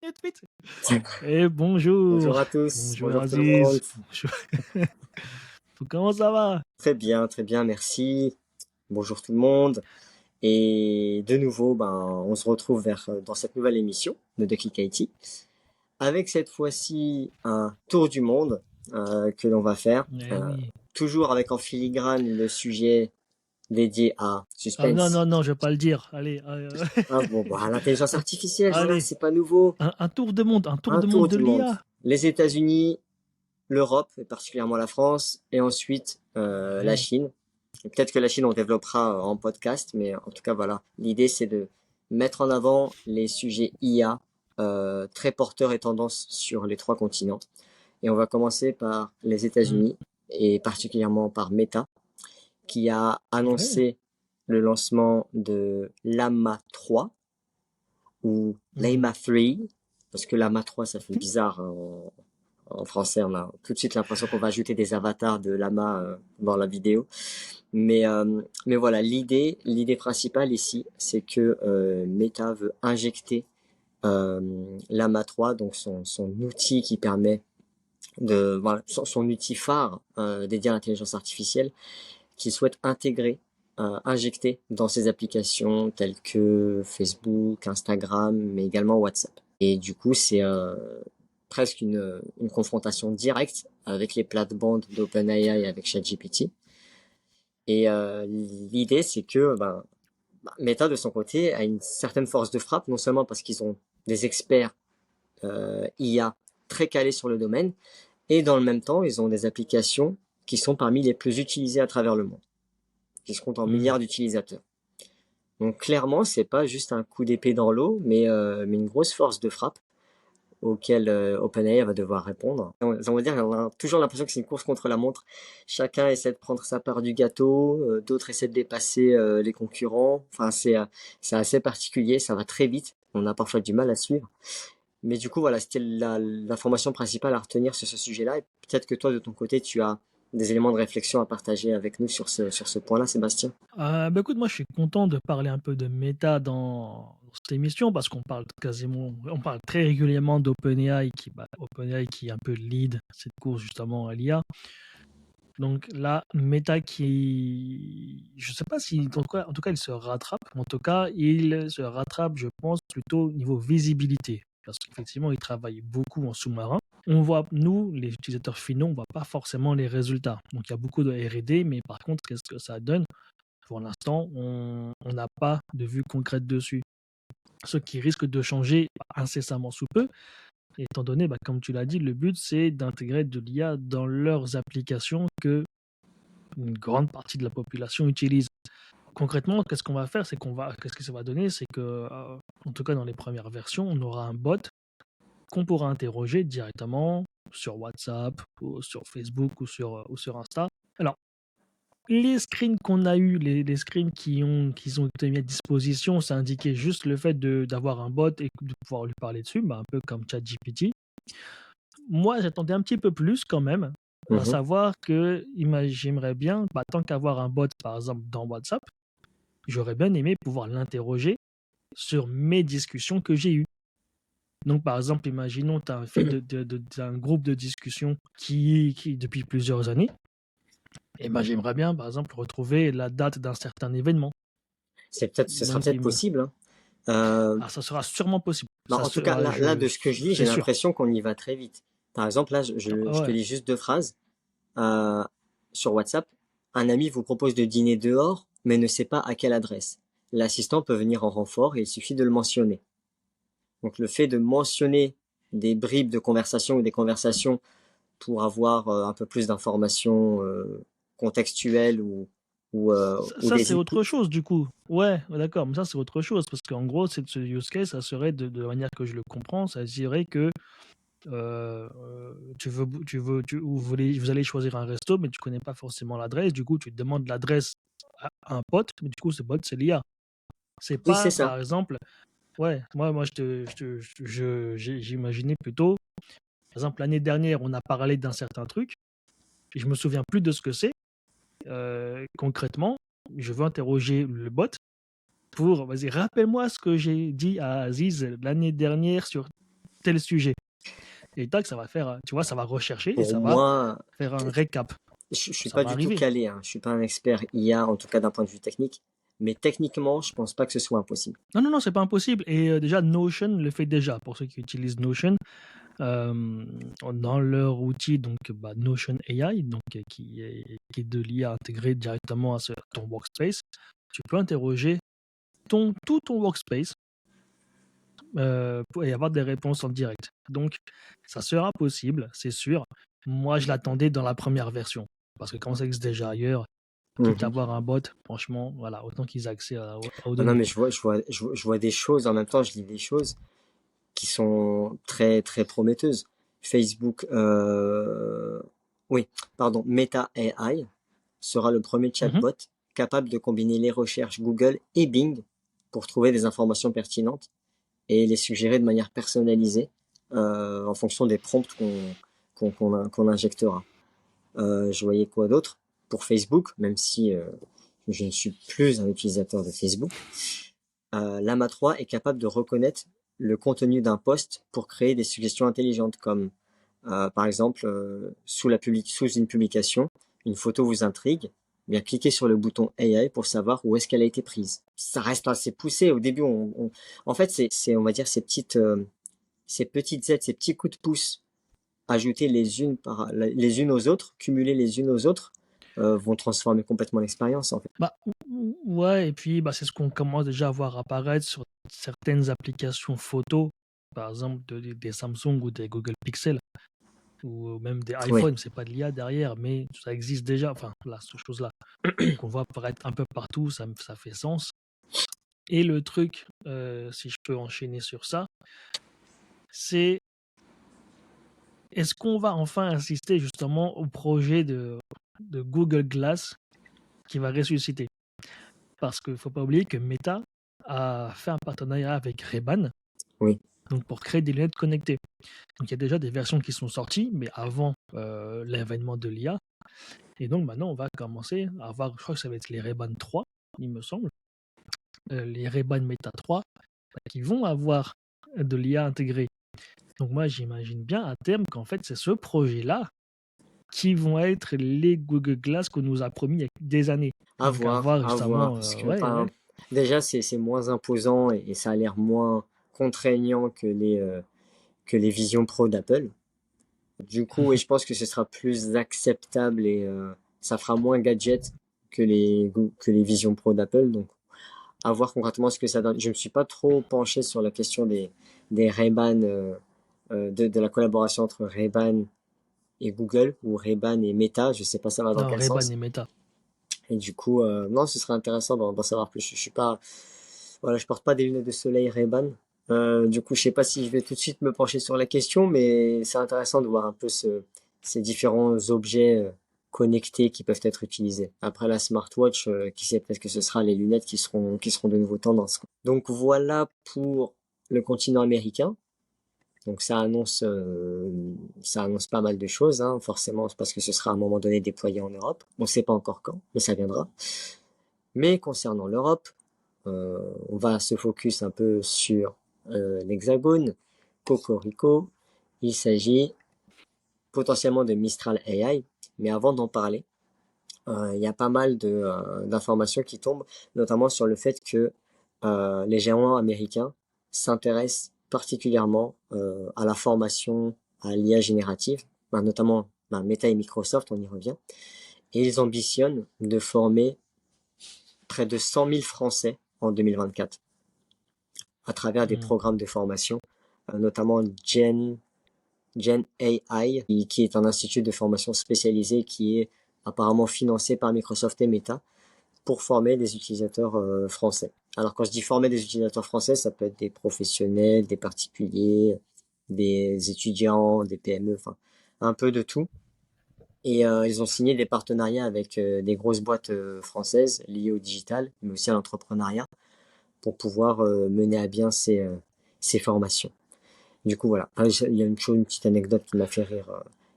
Vite, vite. Et Bonjour bonjour. à tous, Bonjour bonjour tout le monde. Aziz. Bonjour. Comment ça va? Très bien, merci. Bonjour tout le monde. Et de nouveau, on se retrouve dans cette nouvelle émission de Déclic IT, avec cette fois-ci un tour du monde que l'on va faire, Eh oui. toujours avec en filigrane le sujet dédié à Ah non, suspense. non, non, je vais pas le dire. Allez, Ah bon, l'intelligence artificielle, voilà, allez. c'est pas nouveau. Un tour de monde, un tour Un de monde tour de du monde. l'IA. Les États-Unis, l'Europe, et particulièrement la France, et ensuite la Ouais. Chine. Peut-être que la Chine, on développera en podcast, mais en tout cas, voilà. L'idée, c'est de mettre en avant les sujets IA très porteurs et tendances sur les trois continents. Et on va commencer par les Mm. États-Unis, et particulièrement par Meta, qui a Ouais. annoncé le lancement de Llama 3 ou Mm. Llama 3, parce que Llama 3, ça fait bizarre hein, en français. On a tout de suite l'impression qu'on va ajouter des avatars de Llama dans la vidéo. Mais voilà, l'idée principale ici, c'est que Meta veut injecter Llama 3, donc son outil qui permet voilà, son outil phare dédié à l'intelligence artificielle, qu'il souhaite intégrer, injecter dans ses applications telles que Facebook, Instagram, mais également WhatsApp. Et du coup, c'est presque une confrontation directe avec les plates-bandes d'OpenAI et avec ChatGPT. Et l'idée, c'est que Meta, de son côté, a une certaine force de frappe, non seulement parce qu'ils ont des experts IA très calés sur le domaine, et dans le même temps, ils ont des applications qui sont parmi les plus utilisées à travers le monde, qui se comptent en Mm. milliards d'utilisateurs. Donc clairement, c'est pas juste un coup d'épée dans l'eau, mais une grosse force de frappe auquel OpenAI va devoir répondre. On va dire qu'on a toujours l'impression que c'est une course contre la montre. Chacun essaie de prendre sa part du gâteau, d'autres essaient de dépasser les concurrents. Enfin, c'est assez particulier, ça va très vite. On a parfois du mal à suivre. Mais du coup, voilà, c'était l'information principale à retenir sur ce sujet-là. Et peut-être que toi, de ton côté, tu as des éléments de réflexion à partager avec nous sur ce point-là, Sébastien. Bah écoute, moi je suis content de parler un peu de méta dans cette émission parce qu'on parle on parle très régulièrement d'OpenAI OpenAI qui est un peu lead cette course justement à l'IA. Donc là, Meta je sais pas si, en tout cas, il se rattrape. En tout cas, il se rattrape, je pense, plutôt au niveau visibilité. Parce qu'effectivement, il travaille beaucoup en sous-marin. On voit, nous, les utilisateurs finaux, on voit pas forcément les résultats. Donc il y a beaucoup de R&D, mais par contre, qu'est-ce que ça donne? Pour l'instant, on n'a pas de vue concrète dessus. Ce qui risque de changer incessamment sous peu, étant donné, comme tu l'as dit, le but c'est d'intégrer de l'IA dans leurs applications que une grande partie de la population utilise. Concrètement, qu'est-ce qu'on va faire? Qu'est-ce que ça va donner? C'est que, en tout cas dans les premières versions, on aura un bot qu'on pourra interroger directement sur WhatsApp, ou sur Facebook ou sur Insta. Alors, les screens qu'on a eu, les screens qui ont été mis à disposition, ça indiquait juste le fait d'avoir un bot et de pouvoir lui parler dessus, un peu comme ChatGPT. Moi, j'attendais un petit peu plus quand même, à Mhm. savoir que j'aimerais bien, tant qu'avoir un bot par exemple dans WhatsApp, j'aurais bien aimé pouvoir l'interroger sur mes discussions que j'ai eues. Donc par exemple, imaginons tu as un fil d'un groupe de discussion qui depuis plusieurs années, et j'aimerais bien par exemple retrouver la date d'un certain événement. Ce sera Donc peut-être possible, hein. ça sera sûrement possible. En tout cas, là, de ce que je lis, j'ai C'est sûr. l'impression qu'on y va très vite. Par exemple, là, je te Ouais. lis juste deux phrases. Euh, sur WhatsApp, un ami vous propose de dîner dehors, mais ne sait pas à quelle adresse. L'assistant peut venir en renfort et il suffit de le mentionner. Donc le fait de mentionner des bribes de conversation ou des conversations pour avoir un peu plus d'informations contextuelles ou Ça, des c'est autre inputs. chose du coup. Ouais, d'accord, mais ça c'est autre chose parce qu'en gros, ce use case, ça serait de la manière que je le comprends, ça dirait que vous allez choisir un resto, mais tu connais pas forcément l'adresse. Du coup, tu demandes l'adresse à un pote, mais du coup, ce pote, c'est l'IA. C'est Oui, c'est pas, ça. par exemple, ouais, moi, j'imaginais plutôt, par exemple, l'année dernière, on a parlé d'un certain truc, et je me souviens plus de ce que c'est. Concrètement, je veux interroger le bot pour, vas-y, rappelle-moi ce que j'ai dit à Aziz l'année dernière sur tel sujet. Et tac, ça va faire, tu vois, ça va rechercher et Pour ça va moi, faire un récap. je suis Ça pas va du tout arriver. calé, hein. Je suis pas un expert IA, en tout cas d'un point de vue technique. Mais techniquement, je pense pas que ce soit impossible. Non, non, non, c'est pas impossible. Et déjà, Notion le fait déjà. Pour ceux qui utilisent Notion, euh, dans leur outil, donc Notion AI, donc, qui est de l'IA intégré directement à ton workspace, tu peux interroger tout ton workspace et avoir des réponses en direct. Donc, ça sera possible, c'est sûr. Moi, je l'attendais dans la première version. Parce que quand ça existe déjà ailleurs, quitte à Mhm. avoir un bot, franchement, voilà, autant qu'ils aient accès aux Ah non, données. mais je vois des choses, en même temps, je lis des choses qui sont très, très prometteuses. Facebook, oui, pardon, Meta AI sera le premier Mhm. chatbot capable de combiner les recherches Google et Bing pour trouver des informations pertinentes et les suggérer de manière personnalisée en fonction des prompts qu'on injectera. Je voyais quoi d'autre pour Facebook, même si je ne suis plus un utilisateur de Facebook. Lama 3 est capable de reconnaître le contenu d'un post pour créer des suggestions intelligentes comme par exemple sous une publication, une photo vous intrigue, bien cliquez sur le bouton AI pour savoir où est-ce qu'elle a été prise. Ça reste assez poussé. Au début, en fait, on va dire ces petites aides, ces petits coups de pouce ajoutés les unes aux autres, cumulés les unes aux autres, vont transformer complètement l'expérience en fait. Ouais, et puis c'est ce qu'on commence déjà à voir apparaître sur certaines applications photos, par exemple des Samsung ou des Google Pixel, ou même des Oui. iPhones, c'est pas de l'IA derrière, mais ça existe déjà, enfin, là, ces choses-là, qu'on voit apparaître un peu partout, ça fait sens. Et le truc, si je peux enchaîner sur ça, c'est est-ce qu'on va enfin assister justement au projet de Google Glass qui va ressusciter? Parce qu'il ne faut pas oublier que Meta a fait un partenariat avec Ray-Ban, Oui. donc pour créer des lunettes connectées. Donc il y a déjà des versions qui sont sorties, mais avant l'avènement de l'IA. Et donc maintenant, on va commencer à avoir, je crois que ça va être les Ray-Ban 3, il me semble, les Ray-Ban Meta 3, qui vont avoir de l'IA intégrée. Donc moi, j'imagine bien à terme qu'en fait, c'est ce projet-là qui vont être les Google Glass qu'on nous a promis il y a des années. Donc à voir À voir, justement, parce que, ouais, enfin, ouais. déjà, c'est moins imposant et ça a l'air moins contraignant que les Vision Pro d'Apple. Du coup, et je pense que ce sera plus acceptable et ça fera moins gadget que les Vision Pro d'Apple. Donc, à voir concrètement ce que ça donne. Je me suis pas trop penché sur la question des Ray-Ban, de la collaboration entre Ray-Ban et Google ou Ray-Ban et Meta. Je sais pas ça va dans Non, quel Ray-Ban sens. et Meta. Et du coup, non, ce serait intéressant d'en savoir plus. Je suis pas, voilà, je porte pas des lunettes de soleil Ray-Ban. Du coup, je sais pas si je vais tout de suite me pencher sur la question, mais c'est intéressant de voir un peu ces différents objets connectés qui peuvent être utilisés. Après la smartwatch, qui sait, peut-être que ce sera les lunettes qui seront de nouveau tendance. Donc voilà pour le continent américain. Donc ça annonce pas mal de choses, hein, forcément, parce que ce sera à un moment donné déployé en Europe. On ne sait pas encore quand, mais ça viendra. Mais concernant l'Europe, on va se focus un peu sur l'Hexagone, Cocorico. Il s'agit potentiellement de Mistral AI, mais avant d'en parler, il y a pas mal d'informations qui tombent, notamment sur le fait que les géants américains s'intéressent particulièrement à la formation à l'IA générative, notamment Meta et Microsoft, on y revient, et ils ambitionnent de former près de 100 000 Français en 2024 à travers des Hmm. programmes de formation, notamment Gen AI, qui est un institut de formation spécialisé qui est apparemment financé par Microsoft et Meta pour former des utilisateurs français. Alors quand je dis former des utilisateurs français, ça peut être des professionnels, des particuliers, des étudiants, des PME, enfin un peu de tout. Et ils ont signé des partenariats avec des grosses boîtes françaises liées au digital, mais aussi à l'entrepreneuriat, pour pouvoir mener à bien ces formations. Du coup, voilà. Il y a une petite anecdote qui m'a fait rire.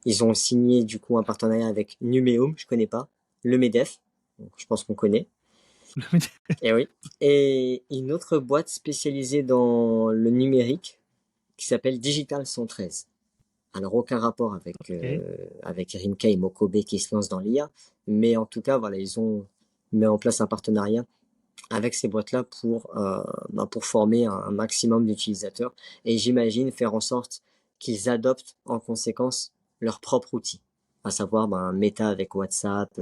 Ils ont signé du coup un partenariat avec Numéum, je connais pas, le Medef, donc je pense qu'on connaît. Et oui. Et une autre boîte spécialisée dans le numérique, qui s'appelle Digital 113. Alors, aucun rapport Ok. avec Rimka et Mokobe qui se lancent dans l'IA, mais en tout cas, voilà, ils ont mis en place un partenariat avec ces boîtes-là pour former un maximum d'utilisateurs et j'imagine faire en sorte qu'ils adoptent en conséquence leur propre outil, à savoir Meta avec WhatsApp,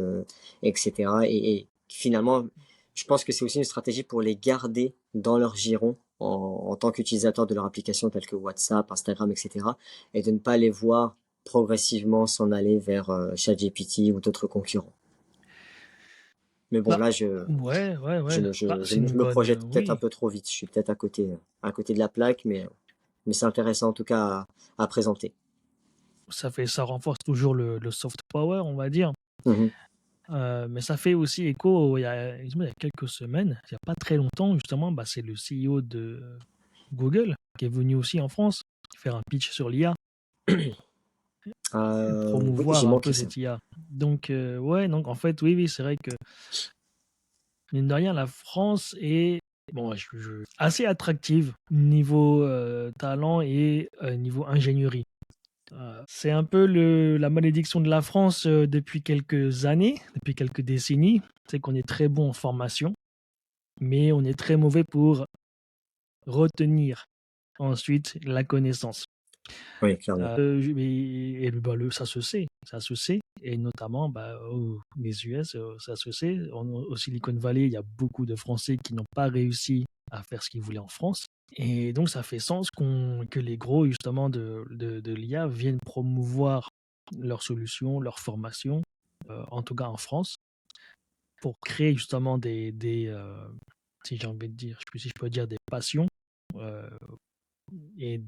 etc. Et finalement, je pense que c'est aussi une stratégie pour les garder dans leur giron en tant qu'utilisateurs de leur application telles que WhatsApp, Instagram, etc. et de ne pas les voir progressivement s'en aller vers ChatGPT ou d'autres concurrents. Mais bon, Bah, là, ouais, ouais, ouais. Bah, c'est je une me bonne. projette peut-être un Oui, peu trop vite. Je suis peut-être à côté de la plaque, mais c'est intéressant en tout cas à présenter. ça renforce toujours le soft power, on va dire. Mhm. Mais ça fait aussi écho il y a quelques semaines, il n'y a pas très longtemps, justement, bah, c'est le CEO de Google qui est venu aussi en France faire un pitch sur l'IA, Oui, j'ai promouvoir un manqué peu ça. cette IA. Donc, ouais, donc en fait, oui, oui, c'est vrai que, mine de rien, la France est bon, assez attractive niveau talent et niveau ingénierie. C'est un peu la malédiction de la France depuis quelques années, depuis quelques décennies. C'est qu'on est très bon en formation, mais on est très mauvais pour retenir ensuite la connaissance. Oui, clairement. Ça se sait, et notamment les US, ça se sait. Au Silicon Valley, il y a beaucoup de Français qui n'ont pas réussi à faire ce qu'ils voulaient en France. Et donc, ça fait sens que les gros, justement, de l'IA viennent promouvoir leurs solutions, leurs formations, en tout cas en France, pour créer justement si j'ai envie de dire, si je peux dire des passions, euh, et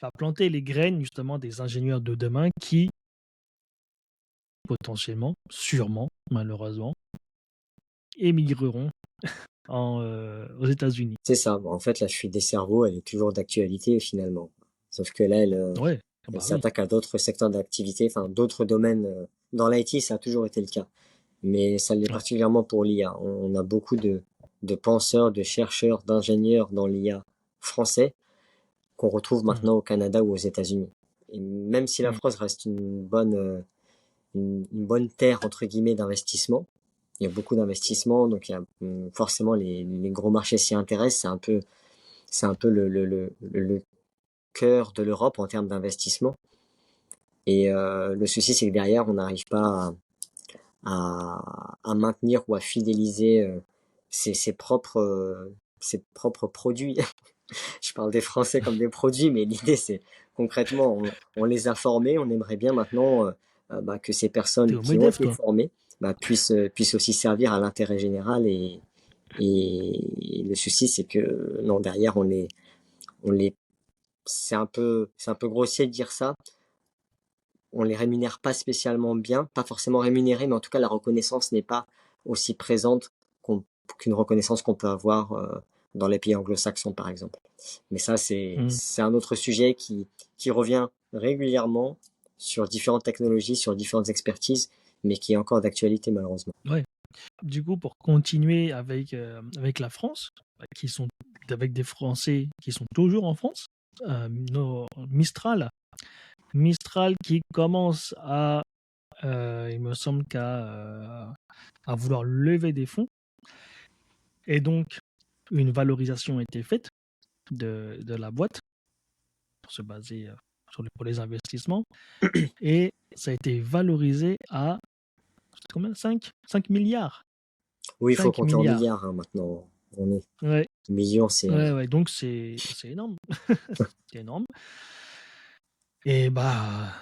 à planter les graines justement des ingénieurs de demain qui, potentiellement, sûrement, malheureusement, émigreront aux États-Unis. C'est ça. Bon, en fait, la fuite des cerveaux, elle est toujours d'actualité finalement. Sauf que là, Ouais, ah elle bah oui. s'attaque à d'autres secteurs d'activité, enfin d'autres domaines. Dans l'IT, ça a toujours été le cas. Mais ça l'est Ouais. particulièrement pour l'IA. On a beaucoup de penseurs, de chercheurs, d'ingénieurs dans l'IA français qu'on retrouve Mm, maintenant au Canada ou aux États-Unis. Et même si la mm, France reste une bonne terre entre guillemets d'investissement, il y a beaucoup d'investissements, donc il y a forcément les gros marchés s'y intéressent. C'est un peu le cœur de l'Europe en termes d'investissement. Et le souci, c'est que derrière, on n'arrive pas à maintenir ou à fidéliser ses propres produits. Je parle des Français comme des produits, mais l'idée c'est concrètement, on les a formés, on aimerait bien maintenant que ces T'es personnes au qui ont MEDEF, été toi. formées puissent aussi servir à l'intérêt général et le souci c'est que non derrière on les c'est un peu grossier de dire ça, on les rémunère pas spécialement bien, pas forcément rémunérés, mais en tout cas la reconnaissance n'est pas aussi présente qu'on- qu'une reconnaissance qu'on peut avoir dans les pays anglo-saxons par exemple. Mais ça, Mm, c'est un autre sujet qui revient régulièrement sur différentes technologies, sur différentes expertises, mais qui est encore d'actualité malheureusement. ouais. Du coup, pour continuer avec la France, avec des Français qui sont toujours en France, Mistral qui commence il me semble à vouloir lever des fonds, et donc une valorisation a été faite de la boîte pour se baser pour les investissements, et ça a été valorisé à combien? 5 milliards. Oui, il faut 5 compter en milliards. milliards maintenant. On est Ouais, millions, c'est ouais, ouais. Donc c'est énorme. C'est énorme. Et bah,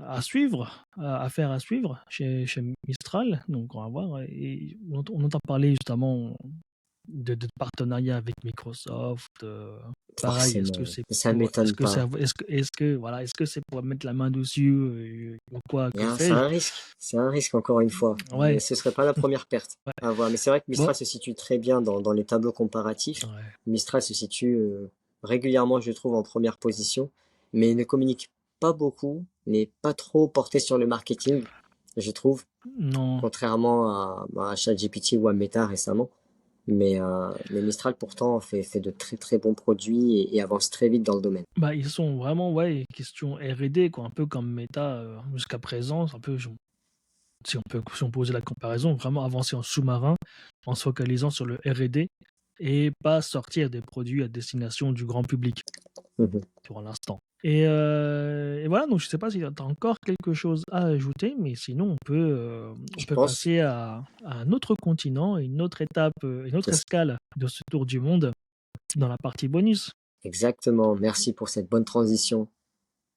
à suivre, affaire à suivre chez Mistral. Donc on va voir. Et on entend parler justement de partenariat avec Microsoft. Pareil, forcément. Ça m'étonne pas. est-ce que c'est pour mettre la main dessus, ou quoi, que C'est sais-je? un risque. C'est un risque encore une fois. Mais Ouais, ce serait pas la première perte ouais. à voir. Mais c'est vrai que Bon, Mistral se situe très bien dans les tableaux comparatifs. ouais. Mistral se situe régulièrement, je trouve, en première position, mais ne communique pas beaucoup, n'est pas trop porté sur le marketing, je trouve, Non, contrairement à ChatGPT ou à Meta récemment. Mais Mistral pourtant fait de très très bons produits et avance très vite dans le domaine. Bah, ils sont vraiment, ouais, question R&D, quoi, un peu comme Meta jusqu'à présent. Un peu, si on posait la comparaison, vraiment avancer en sous-marin en se focalisant sur le R&D et pas sortir des produits à destination du grand public Mhm. pour l'instant. Et voilà, donc je sais pas si tu as encore quelque chose à ajouter, mais sinon on Je peut pense passer à un autre continent, une autre étape, une autre que escale de ce tour du monde dans la partie bonus. exactement. Merci pour cette bonne transition.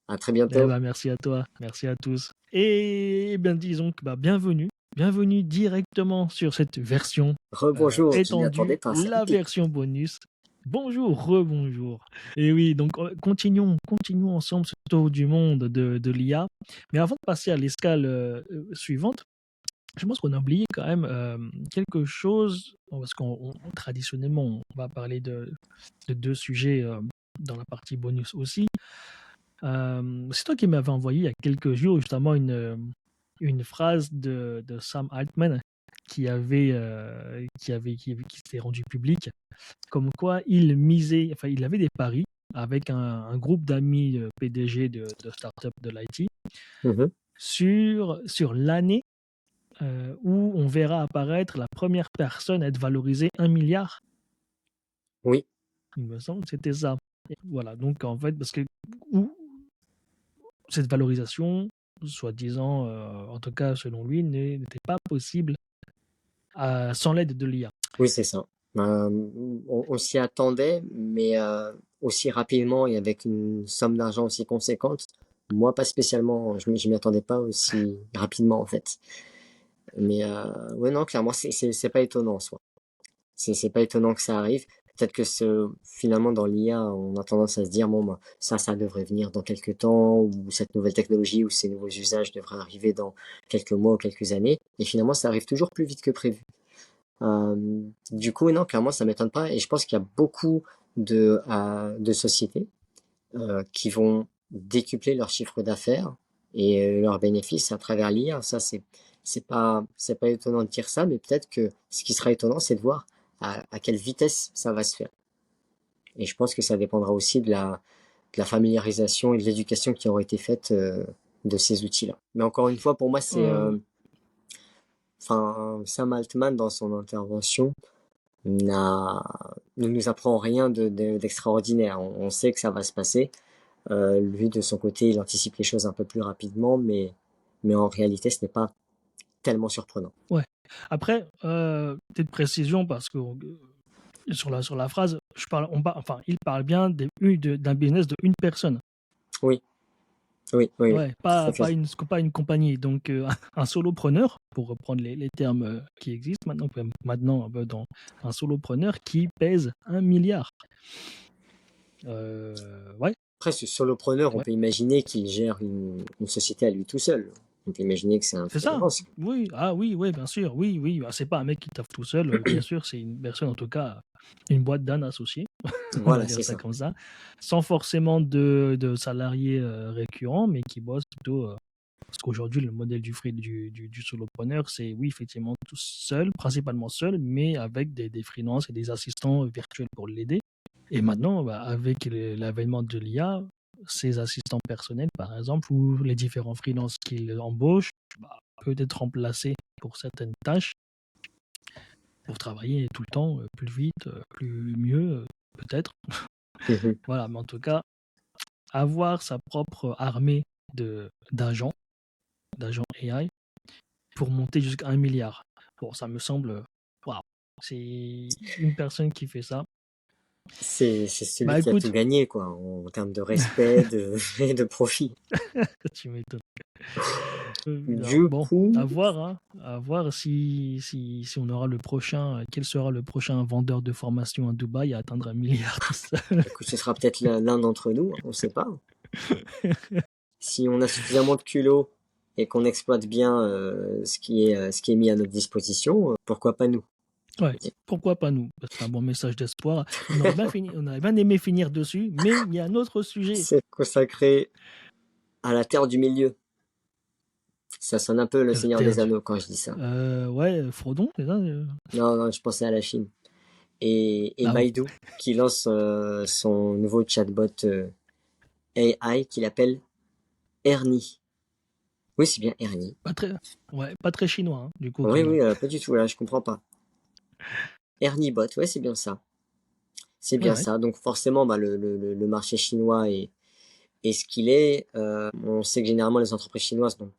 À très Eh bientôt. ben, merci à toi, merci à tous. Et bien disons que bienvenue directement sur cette version Rebonjour, je m'y attendais étendue, pas, c'est la rapide. version bonus. Bonjour, rebonjour. Et oui, donc continuons ensemble ce tour du monde de l'IA. Mais avant de passer à l'escale suivante, je pense qu'on a oublié quand même quelque chose, parce qu'on traditionnellement, on va parler de deux sujets dans la partie bonus aussi. C'est toi qui m'avais envoyé il y a quelques jours justement une phrase de Sam Altman qui s'était rendu public, comme quoi il avait des paris avec un groupe d'amis PDG de start-up de l'IT Mhm. sur l'année où on verra apparaître la première personne à être valorisée 1 milliard. Oui, Il me semble que c'était ça. Et voilà, donc en fait, parce que où cette valorisation, soi-disant, en tout cas selon lui, n'était pas possible sans l'aide de l'IA. oui, c'est ça. On s'y attendait, mais aussi rapidement et avec une somme d'argent aussi conséquente. Moi, pas spécialement, je m'y attendais pas aussi rapidement en fait. Mais ouais, non, clairement, c'est pas étonnant en soi. C'est pas étonnant que ça arrive. Peut-être que finalement dans l'IA, on a tendance à se dire bon, bah, ça devrait venir dans quelques temps, ou cette nouvelle technologie ou ces nouveaux usages devraient arriver dans quelques mois ou quelques années. Et finalement, ça arrive toujours plus vite que prévu. Du coup, non, clairement, ça m'étonne pas. Et je pense qu'il y a beaucoup de sociétés qui vont décupler leur chiffre d'affaires et leurs bénéfices à travers l'IA. Ça, c'est pas étonnant de dire ça, mais peut-être que ce qui sera étonnant, c'est de voir à quelle vitesse ça va se faire. Et je pense que ça dépendra aussi de la familiarisation et de l'éducation qui aura été faite de ces outils-là. Mais encore une fois, pour moi, Ouais. enfin, Sam Altman dans son intervention n'a, ne nous apprend rien d'extraordinaire. On sait que ça va se passer. Lui, de son côté, il anticipe les choses un peu plus rapidement, mais en réalité, ce n'est pas tellement surprenant. Ouais. Après, petite précision parce que sur la phrase, il parle bien d'un business de une personne. Oui, oui, oui, oui, Ouais, tout à pas fait. une compagnie. Donc, un solopreneur, pour reprendre les termes qui existent maintenant un peu dans un solopreneur qui pèse 1 milliard. Ouais, Après, ce solopreneur, on ouais. peut imaginer qu'il gère une société à lui tout seul. On peut imaginer que c'est un C'est ça. freelance. Oui, ah oui, ouais, bien sûr. Oui, oui. Bah, c'est pas un mec qui taffe tout seul. Bien sûr, c'est une personne, en tout cas, une boîte d'ânes associée, on va Voilà, dire c'est ça ça. comme ça, sans forcément de salariés récurrents, mais qui bossent plutôt. Parce qu'aujourd'hui, le modèle du solopreneur, c'est oui, effectivement, tout seul, principalement seul, mais avec des freelances et des assistants virtuels pour l'aider. Et maintenant, bah, avec l'avènement de l'IA, ses assistants personnels, par exemple, ou les différents freelances qu'il embauche, bah, peut être remplacé pour certaines tâches, pour travailler tout le temps plus vite, plus mieux, peut-être. Mhm. Voilà, mais en tout cas, avoir sa propre armée d'agents, d'agents AI, pour monter jusqu'à 1 milliard. Bon, ça me semble, waouh, c'est une personne qui fait ça. C'est celui Bah qui a tout écoute, gagné, quoi, en termes de respect et de profit. tu m'étonnes. Non, Du bon, coup, à voir si on aura le prochain, quel sera le prochain vendeur de formation à Dubaï à atteindre 1 milliard tout seul. écoute, ce sera peut-être l'un d'entre nous, on ne sait pas. Si on a suffisamment de culot et qu'on exploite bien ce qui est mis à notre disposition, pourquoi pas nous? Ouais, pourquoi pas nous? C'est un bon message d'espoir. On aurait bien aimé finir dessus, mais il y a un autre sujet. C'est consacré à la terre du milieu. Ça sonne un peu le Seigneur des Terre du- Anneaux quand je dis ça. Ouais, Frodon, c'est ça Non, non, je pensais à la Chine. et Ah oui, Baidu qui lance son nouveau chatbot AI qu'il appelle Ernie. Oui, c'est bien Ernie. pas très, ouais, pas très chinois, hein, du coup, Oui, comme nom. oui, pas du tout, là, je comprends pas. Ernie Bot, ouais, c'est bien ça. C'est Ouais, bien ouais, ça. Donc forcément, bah, le marché chinois est ce qu'il est. On sait que généralement les entreprises chinoises n'ont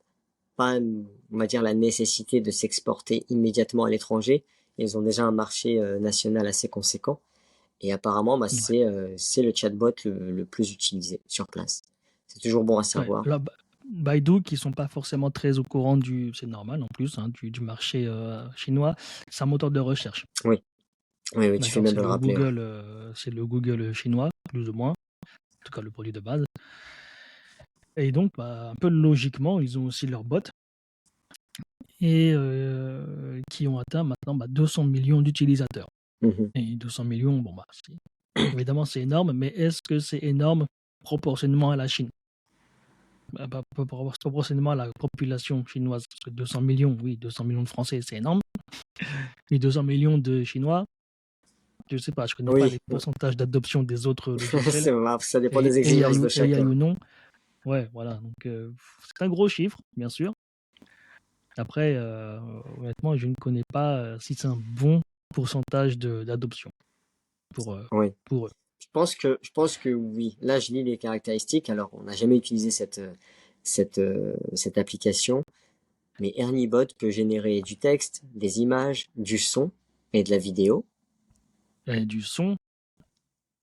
pas, on va dire, la nécessité de s'exporter immédiatement à l'étranger. Ils ont déjà un marché national assez conséquent. Et apparemment, bah, ouais. c'est le chatbot le plus utilisé sur place. C'est toujours bon à Ouais. savoir. Alors, Baidu, qui sont pas forcément très au courant c'est normal en plus, hein, du marché chinois, c'est un moteur de recherche. Oui, oui, oui, tu fais D'accord, bien de le rappeler. Ouais. C'est le Google chinois, plus ou moins, en tout cas le produit de base. Et donc, bah, un peu logiquement, ils ont aussi leurs bots et qui ont atteint maintenant 200 millions d'utilisateurs. Mhm. Et 200 millions, bon, bah, évidemment, c'est énorme, mais est-ce que c'est énorme proportionnellement à la Chine? Bah, proportionnellement à la population chinoise, parce que 200 millions, oui, 200 millions de Français, c'est énorme. Et 200 millions de Chinois, je sais pas, je connais pas les Oui, pourcentages d'adoption des autres logiciels, ça dépend des exigences de AI chacun. ou non. Ouais, voilà, donc c'est un gros chiffre, bien sûr. Après, honnêtement, je ne connais pas si c'est un bon pourcentage d'adoption pour, euh, Oui. pour eux. Je pense que oui. Là, je lis les caractéristiques. Alors, on n'a jamais utilisé cette application, mais ErnieBot peut générer du texte, des images, du son et de la vidéo Et du son,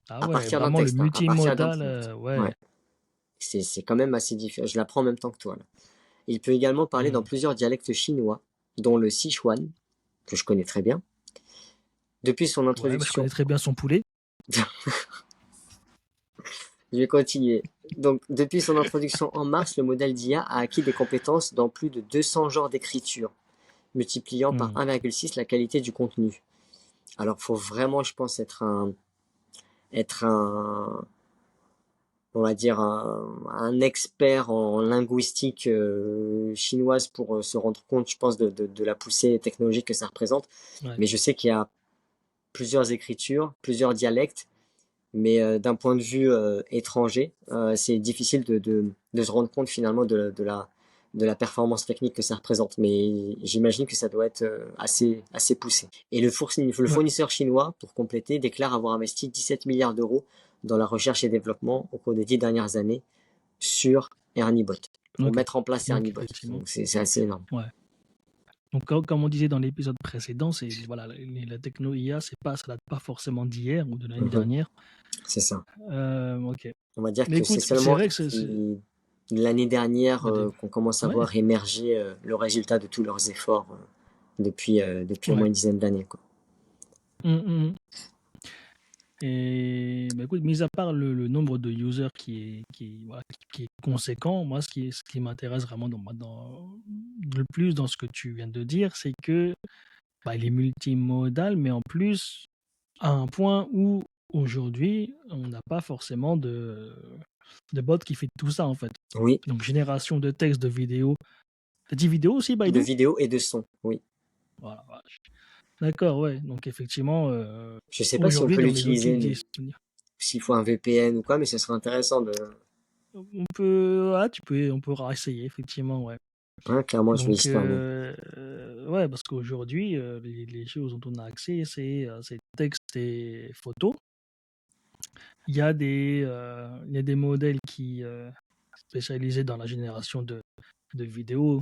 ah à ouais, partir d'un vraiment le texte, hein, à partir d'un multimodal, prompt. ouais. Ouais, c'est quand même assez différent. Je l'apprends en même temps que toi, là. Il peut également parler dans Hmm. plusieurs dialectes chinois, dont le Sichuan, que je connais très bien. Depuis son Ouais, bah, je connais introduction, très bien son poulet. je vais continuer. Donc, depuis son introduction en mars, le modèle d'IA a acquis des compétences dans plus de 200 genres d'écriture, multipliant par Hmm. 1,6 la qualité du contenu. Alors, faut vraiment, je pense, être un, on va dire un expert en linguistique chinoise pour se rendre compte, je pense, de la poussée technologique que ça représente. Ouais. Mais je sais qu'il y a plusieurs écritures, plusieurs dialectes, mais d'un point de vue étranger, c'est difficile de se rendre compte finalement de la performance technique que ça représente. Mais j'imagine que ça doit être assez poussé. Et le Ouais. fournisseur chinois, pour compléter, déclare avoir investi 17 milliards d'euros dans la recherche et développement au cours des 10 dernières années sur ErnieBot, pour Ok. mettre en place Donc ErnieBot. effectivement, Donc c'est assez énorme. ouais. Donc comme on disait dans l'épisode précédent, c'est voilà, la techno IA, ça date pas forcément d'hier ou de l'année Mhm. dernière. C'est ça. Ok. On va dire Mais que c'est écoute, c'est seulement vrai que l'année dernière le début. qu'on commence à Ouais. voir émerger le résultat de tous leurs efforts depuis au Ouais. moins une dizaine d'années, quoi. Hum, hum. Et bah, écoute, mis à part le nombre de users voilà, qui est conséquent, moi, ce qui m'intéresse vraiment le plus dans ce que tu viens de dire, c'est que bah, il est multimodal, mais en plus, à un point où aujourd'hui, on n'a pas forcément de bot qui fait tout ça, en fait. Oui, Donc, génération de texte, de vidéos. T'as dit vidéo aussi, de Baidu? vidéo et de son, oui. Voilà, voilà. D'accord, ouais. Donc, effectivement, Je sais pas si on aujourd'hui, peut dans les outils l'utiliser, mais disponibles, s'il faut un VPN ou quoi, mais ce serait intéressant de... on pourra essayer, effectivement, ouais. Ouais, clairement, je vais y Donc, jeter un œil. ouais, parce qu'aujourd'hui, les choses dont on a accès, c'est texte et photos. Il y a des modèles qui spécialisés dans la génération de vidéos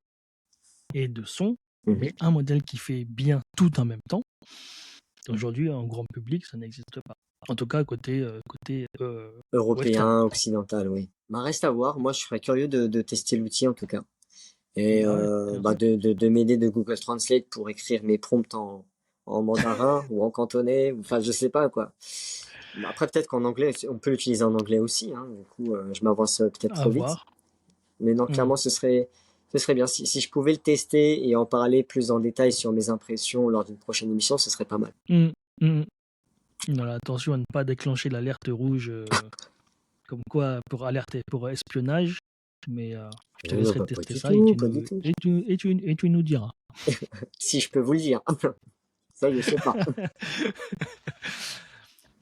et de sons, Mhm. mais un modèle qui fait bien tout en même temps, aujourd'hui, en grand public, ça n'existe pas. En tout cas, côté western. Européen, occidental, oui. Bah, reste à voir. Moi, je serais curieux de tester l'outil, en tout cas. Et Bah ouais, bien bah, sûr. de m'aider de Google Translate pour écrire mes prompts en mandarin ou en cantonais, enfin, je sais pas, quoi. Bon, après, peut-être qu'en anglais, on peut l'utiliser en anglais aussi, hein. Du coup, je m'avance peut-être À trop vite. voir. Mais non, Hmm. clairement, ce serait bien. Si je pouvais le tester et en parler plus en détail sur mes impressions lors d'une prochaine émission, ce serait pas mal. Hmm. Hmm. Voilà, attention à ne pas déclencher l'alerte rouge, comme quoi pour alerter pour espionnage. Mais je te Non, laisserai bah, pas tester du ça et tout, pas du tout. et tu nous diras. Si je peux vous le dire. Ça, je sais pas.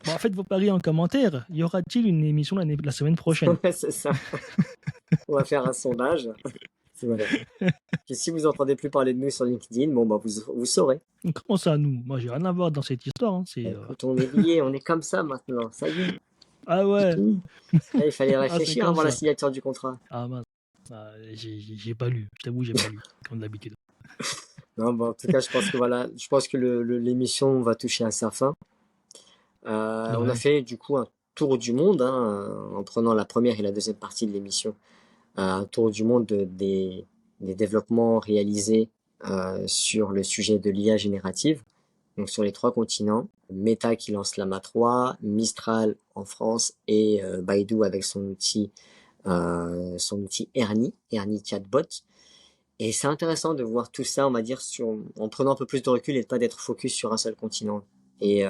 Bon, faites vos paris en commentaire. Y aura-t-il une émission la semaine prochaine? Ouais, c'est ça. On va faire un sondage. Voilà. Et si vous entendez plus parler de nous sur LinkedIn, bon, bah, vous saurez. Comment ça, nous? Moi, j'ai rien à voir dans cette histoire. Hein. C'est, Écoute, on est liés, on est comme ça maintenant. Ça y est, Ah c'est ouais, fini. Là, il fallait ah, c'est réfléchir comme avant la ça. signature du contrat. Ah mince. Ah, j'ai pas lu. Je t'avoue, j'ai pas lu, comme d'habitude. Non, bon, en tout cas, je pense que voilà, je pense que l'émission va toucher à sa fin. On a Ouais. fait du coup un tour du monde, hein, en prenant la première et la deuxième partie de l'émission. Un tour du monde des développements réalisés sur le sujet de l'IA générative, donc sur les 3 continents. Meta qui lance Llama 3, Mistral en France et Baidu avec son outil Ernie Chatbot. Et c'est intéressant de voir tout ça, on va dire, en prenant un peu plus de recul et de pas d'être focus sur un seul continent. Et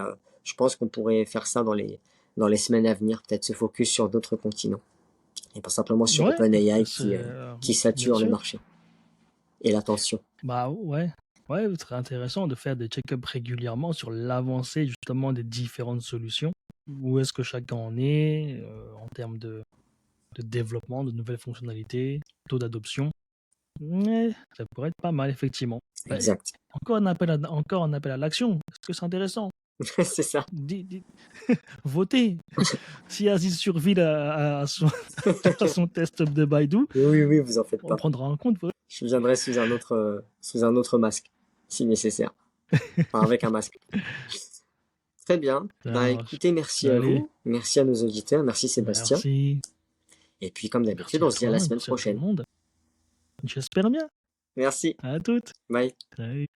je pense qu'on pourrait faire ça dans les semaines à venir, peut-être se focus sur d'autres continents. Et pas simplement sur Ouais, OpenAI c'est, qui bien sature le sûr. marché et l'attention. Bah ouais. Ouais, ce serait intéressant de faire des check-ups régulièrement sur l'avancée justement des différentes solutions. Où est-ce que chacun en est en termes de développement, de nouvelles fonctionnalités, taux d'adoption. Ouais, ça pourrait être pas mal, effectivement. Bah, Exact. encore un appel à l'action. Est-ce que c'est intéressant? C'est ça. Votez. Si Aziz survit à son test de Baidu, Oui, oui, vous en faites on pas. prendra en compte. Je viendrai sous un autre masque, si nécessaire. Enfin, avec un masque. Très bien. Ça Bah marche. écoutez, merci à Allez, vous. Merci à nos auditeurs. Merci Sébastien. merci. Et puis, comme Merci d'habitude, à on se dit à toi, la semaine merci à tout le prochaine. monde. J'espère bien. Merci. À toutes. Bye. Salut.